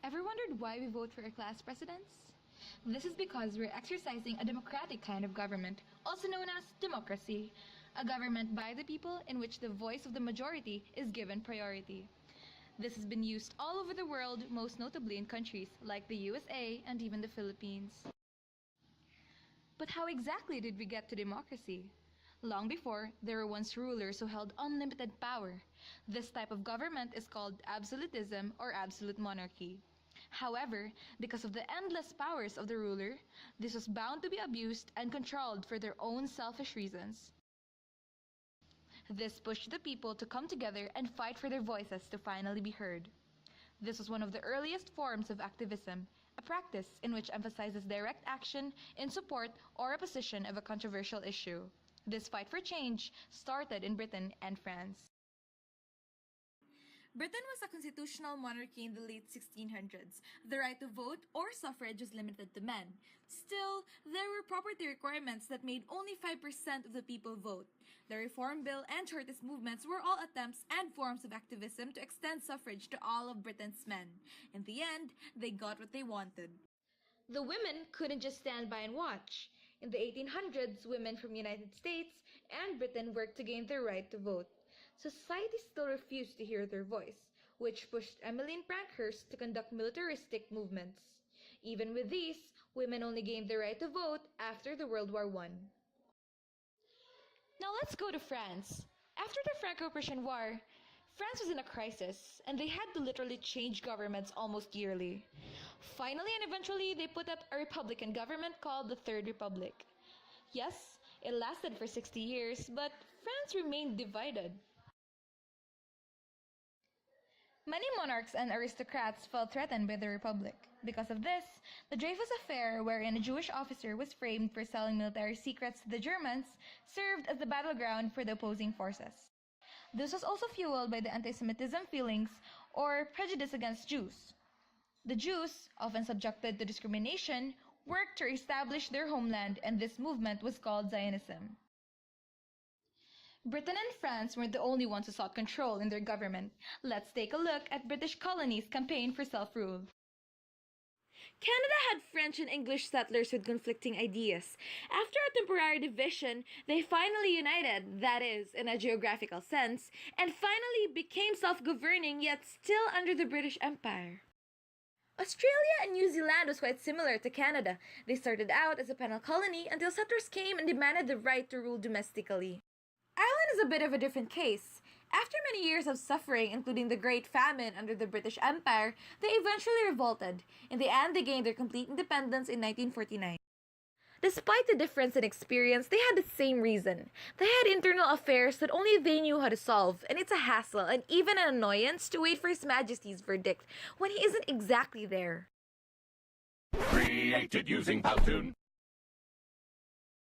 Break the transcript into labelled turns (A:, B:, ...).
A: Ever wondered why we vote for our class presidents? This is because we're exercising a democratic kind of government, also known as democracy. A government by the people in which the voice of the majority is given priority. This has been used all over the world, most notably in countries like the USA and even the Philippines. But how exactly did we get to democracy? Long before, there were once rulers who held unlimited power. This type of government is called absolutism or absolute monarchy. However, because of the endless powers of the ruler, this was bound to be abused and controlled for their own selfish reasons. This pushed the people to come together and fight for their voices to finally be heard. This was one of the earliest forms of activism, a practice in which emphasizes direct action in support or opposition of a controversial issue. This fight for change started in Britain and France. Britain was a constitutional monarchy in the late 1600s. The right to vote or suffrage was limited to men. Still, there were property requirements that made only 5% of the people vote. The Reform Bill and Chartist movements were all attempts and forms of activism to extend suffrage to all of Britain's men. In the end, they got what they wanted. The women couldn't just stand by and watch. In the 1800s, women from the United States and Britain worked to gain their right to vote. Society still refused to hear their voice, which pushed Emmeline Pankhurst to conduct militaristic movements. Even with these, women only gained the right to vote after the World War I. Now let's go to France. After the Franco-Prussian War, France was in a crisis, and they had to literally change governments almost yearly. Finally and eventually, they put up a republican government called the Third Republic. Yes, it lasted for 60 years, but France remained divided. Many monarchs and aristocrats felt threatened by the Republic. Because of this, the Dreyfus Affair, wherein a Jewish officer was framed for selling military secrets to the Germans, served as the battleground for the opposing forces. This was also fueled by the anti-Semitism feelings or prejudice against Jews. The Jews, often subjected to discrimination, worked to establish their homeland, and this movement was called Zionism. Britain and France weren't the only ones who sought control in their government. Let's take a look at British colonies' campaign for self-rule. Canada had French and English settlers with conflicting ideas. After a temporary division, they finally united, that is, in a geographical sense, and finally became self-governing yet still under the British Empire. Australia and New Zealand was quite similar to Canada. They started out as a penal colony until settlers came and demanded the right to rule domestically. Ireland is a bit of a different case. After many years of suffering, including the Great Famine under the British Empire, they eventually revolted. In the end, they gained their complete independence in 1949. Despite the difference in experience, they had the same reason. They had internal affairs that only they knew how to solve, and it's a hassle and even an annoyance to wait for His Majesty's verdict when he isn't exactly there.
B: Created using Powtoon.